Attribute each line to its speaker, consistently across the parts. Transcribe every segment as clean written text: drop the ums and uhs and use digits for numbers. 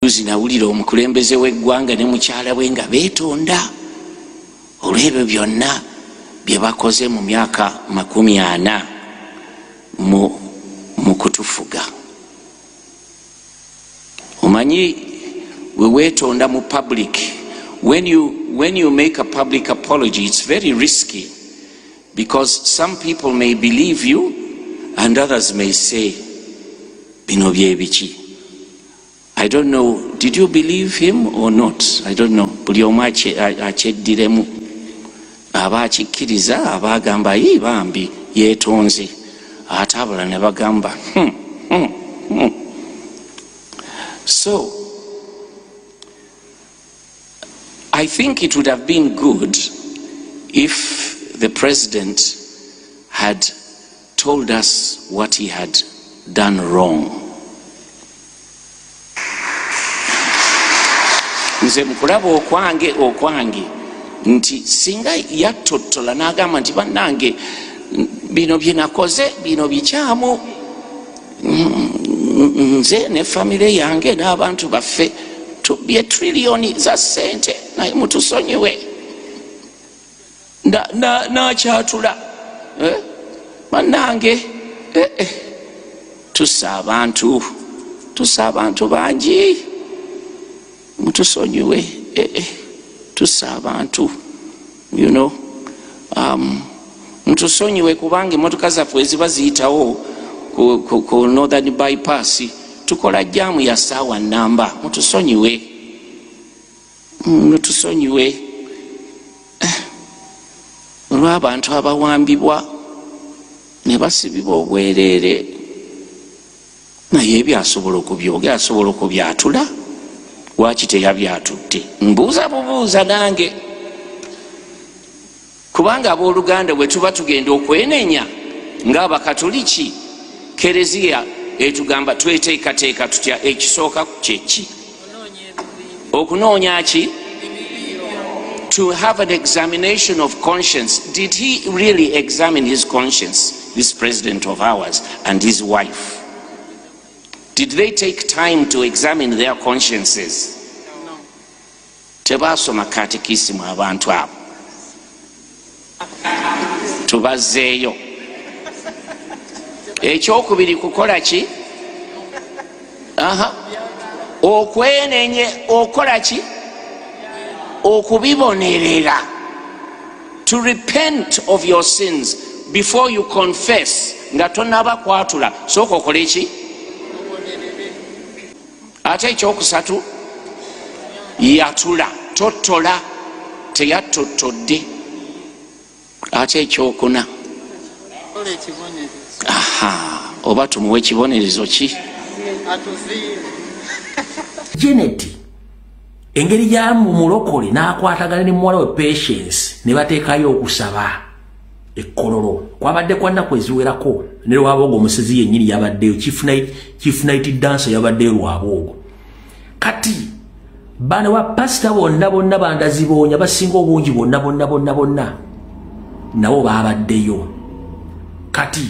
Speaker 1: Zinawulira omukulembeze w'eggwanga ne mukyala we nga beetonda olw'ebyo byonna bye bakoze mu myaka 40 mu kutufuga. Omanyi we weetonda mu public, when you make a public apology, it's very risky because some people may believe you and others may say bino bye biki. I don't know, did you believe him or not? I don't know. Buli omu akyeddiremu aba akikkiriza aba agamba yi bambi yeetonze ate abalala ne bagamba So I think it would have been good if the president had told us what he had done wrong. Nze mukulaba okwange nti singa yatottola n'agamba nti bannange bino bye nakoze bino bikyamu, nze ne famire yange n'abantu baffe tubye trillioni za ssente naye mutusonyiwe n'akyatula bannange tussa abantu bangi mutusonyiwe tussa abantu mutusonyiwe kubanga emmotoka zaffe eziba ziyitawo ku northern bypass tukola jamu ya saawa namba, mutusonyiwe olw'abantu abawambibwa ne basibibwa obwereere naye ebyasobola okubyogera asobola okubyatula. Lwaki teyabyatudde? Mbuuza bubuuza nange kubanga abooluganda bwe tuba tugenda okwenenya ng'abakatoliki kereziya etugamba tweteekateeka tutya. Ekisooka kyeki okunoonya ki? To have an examination of conscience. Did he really examine his conscience, this president of ours and his wife? Did they take time to examine their consciences? No. Tebasoma katekisimu abantu abo. Tubazeeyo. Ekyokubiri kukola ki? Okwenenye okola ki? Okubibonerera. To repent of your sins before you confess. Nga tonaba kwatula. Sooka okole ki? Ate ekyokusatu yatula, tottola, teyatottodde. Ate ekyokuna oba tumuwe ekibonerezo ki?
Speaker 2: Janet engeri yamu mulokole n'akwatagana ne muwala we Patience ne bateekayo okusaba ekkololo. Kwabadde kwa nnaku eziwerako ne Lwabogo omusezi yennyini yabaddeyo, chief night dancer yabaddeyo Lwabogo. Kati bana wa pastor bonna bandazibonya basinga obungi bonna nabo babaddeyo. Kati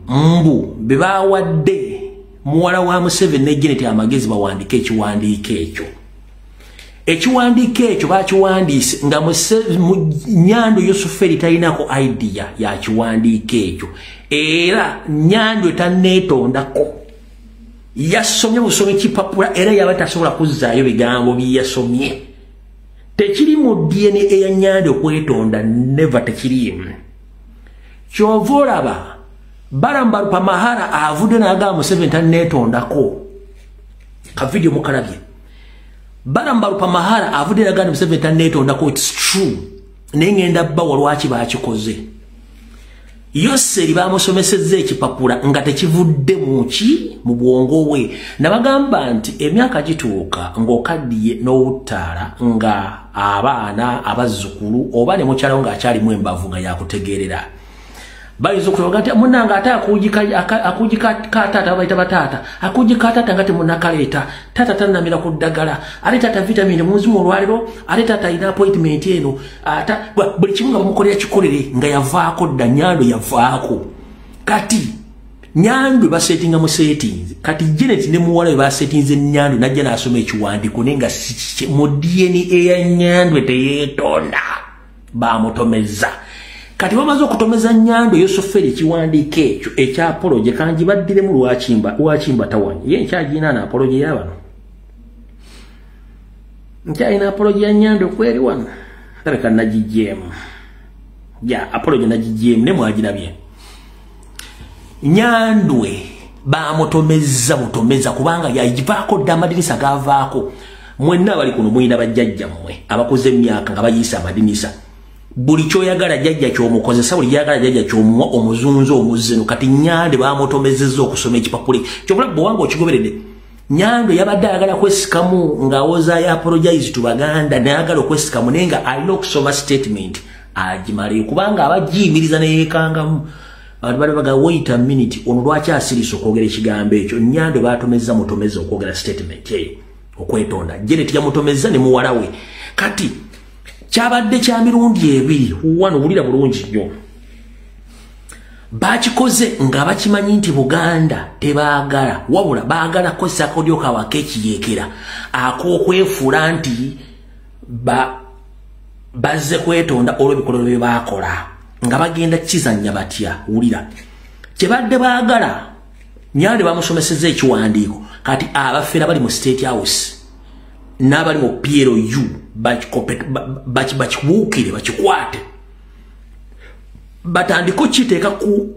Speaker 2: mbu bebawadde muwala wa Museveni ne Janet amagezi bawandike ekiwandiiko ekyo bakiwandiise nga Nyando Yusuferi talinako idea ya kiwandiiko ekyo era Nyando taneetondako. Yasomye busomye kipapula era yaba tasobola kuzzaayo bigambo bye yasomye. Tekiri mu DNA ya Nyando okwetonda, never tekirimu. Kyova olaba Barambalupa Mahara avudde n'agamba Museveni taneetondako. Ka video mukalabye. Barambalupa Mahara avudde n'agamba Museveni taneetondako. It's true. Naye ngenda bbawa lwaki bakikoze. Yoseri bamusomesezza ekipapula nga tekivudde mu bwongo bwe. Nabagamba nti emyaka gituuka ng'okaddiye n'owuttaala nga abaana abazzukulu oba ne mukyalawo ng'akyalimu embavu nga yakutegeerera. Bayinza okuloga nti munnange ate akugika taata bayita bataata akugika taata nga temunnakaleeta taata tannamira ku ddagala ate taata vitamini munzimu olwaliro ate taata alina appointment eno buli kimu nga bamukolera kikolere nga yavaako dda Nyando yavaako. Kati Nyandwe basetinga mu settings kati Janet ne muwala ba settings Nyandwe najja nasoma ekiwandiko nenga mu DNA ya Nyandwe teyetonda bamutomeza kati bamaze okutomeza Nyandwe Yosoferi ekiwandiko ekyo ekya apology kanji baddire mu lwakimba tawani ye nkyagina na apology yabano nkyayina apology ya Nyandwe kweri wano taleka najijemu ya apology najijemu ne mwagirabye Nyandwe bamutomeza kubanga yajivako damadinisa gavaako mwenna bali kuno mwina bajjajja mmwe abakoze emyaka nga bayisa amadinisa buli kyoyagala jjajja kyomukozesa buli yagala jjajja kyomuwa omuzunzo omuzeno kati Nyandwe bamutomezezza okusoma ekipapule kyobulabbo wange okigoberedde Nyandwe yabadde ayagala kwesikamu ng'awoza ya apologize to Baganda nayagala okwesikamu naye nga alina okusoma statement agimale kubanga abagiyimiriza neyeekangamu abantu bali baga wait a minute ono lwaki asirisa okwogera ekigambo ekyo Nyandwe batomeza mutomeza okwogera statement eyo okwetonda Janet yamutomeza ne muwala we kati kyabadde kya mirundi ebiri wano wulira bulungi nnyo bakikoze nga bakimanyi nti Buganda tebaagala wabula baagala kozesa akodyo kawaka ekiyekera ak'okwefuula nti bazze kwetonda olw'ebikolwa bye baakola nga bagenda kizanya batya wulira kyebadde baagala Nyandwe bamusomeseza ekiwandiiko kati abafera bali mu State House n'abali mu PLU bakibuukire bakikwate batandiko kiteeka ku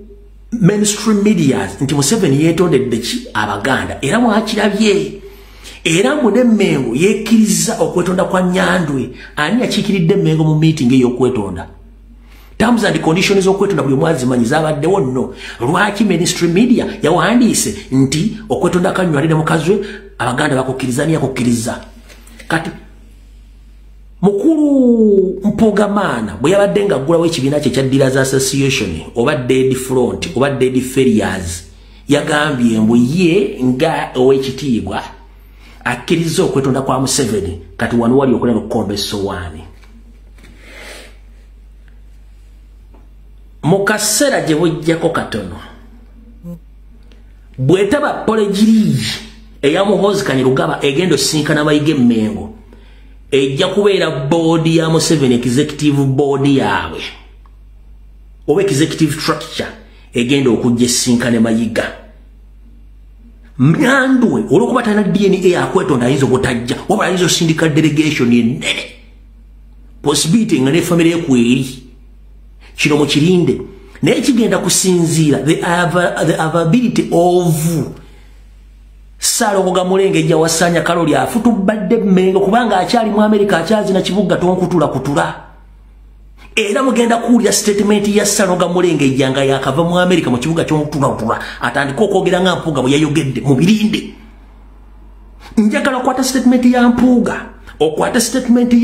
Speaker 2: mainstream media nti Museveni yeetondedde ki Abaganda era mwakirabye era mune Mengo yekkiriza okwetonda kwa Nyandwe ani yakiikiridde Mengo mu meeting ey'okwetonda terms and conditions okwetonda buli mwazi manyi zabaddewo nno lwaki mainstream media yawandiise nti okwetonda kanywalire mukazwe Abaganda bakukkirizani yakukkiriza kati mukulu Mpogamaana bwe yabadde nga aggulawo ekibiina kye kya Dealers Association oba Dead Front oba Dead Ferriers yagambye mbu ye nga ow'ekitiibwa akkiriza okwetonda kwa Museveni kati wano wali okulaba okukomba essowaani mu kaseera gye bujjako katono bwetaba apology eya Muhoozi Kainerugaba egenda osinkana bayiga Mengo ejja kubeera board ya Museveni executive board yaabwe oba executive structure egenda okujja esinkane mayiga Nyandwe olwokuba talina DNA akwetonda ayinza obutajja wabula ayinza osindika delegation ennene possibility nga ne family ekweri kino mukirinde naye kigenda kusinziira the availability of Saloga Mulengejja wasanya Kaloli afutubadde Mengo kubanga akyali mu America akyazi na kibuga tonkutula era mugenda kuulya statement ya Saloga Mulengejja nga yakava mu America mu kibuga tonkutula atandika okwogera nga Mpuuga bwe yayogedde mu birinde njagala okwata statement ya Mpuuga okwata statement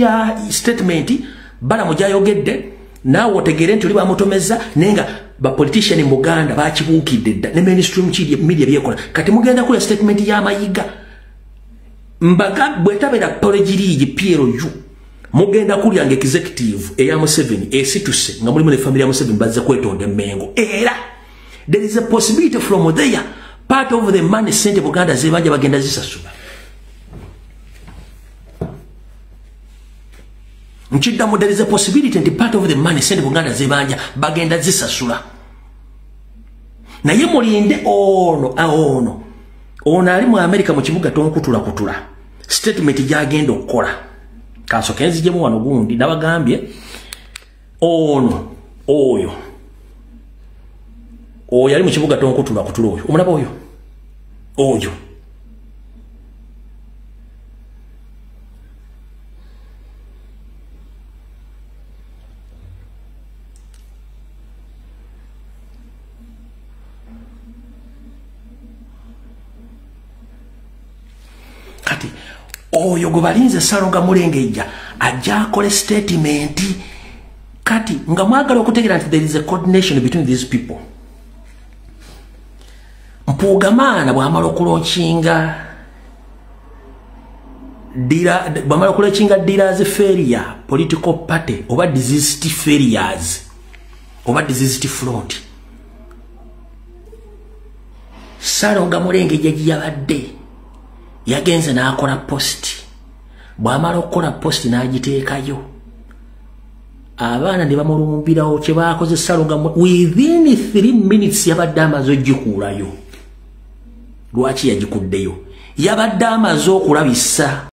Speaker 2: bala mujayogedde naawe otegeere nti oli bamutomeza nenga ba politician mu Buganda bakibuukidde dda ne mainstream media byekola kati mugenda kula statement ya Mayiga mbaga bwetabeera apology PLU mugenda kulya nga executive eya Museveni esituse nga mulimu ne family ya Museveni bazze kwetonda Mengo era there is a possibility from there part of the money sent Buganda zebanja bagenda zisasula Nchidamu there is a possibility and part of the money sent Buganda zebanja bagenda zisasula na ye mulinde ono ali mu America mu kibuga tonkutula statement gyagenda okukola kansoke nzijemu wano gundi nabagambye oyo ali mu kibuga tonkutula oyo omulaba oyo kati oyo gobalinze Saloga Mulengejja ajja akole statement kati nga mwagala okutegeera nti there is a coordination between these people Mpugamaana bwamala okulonkinga Dealers Failure political party oba diseased failures oba diseased front Ssalonga Mulenge gye yabadde yagenze n'akola post bw'amala okukola post n'agiteekayo abaana ne bamulumbirawo kye baakoze Ssalonga within 3 minutes yabadde amaze ogikuulayo lwaki yagikuddeyo yabadde amaze okulabisa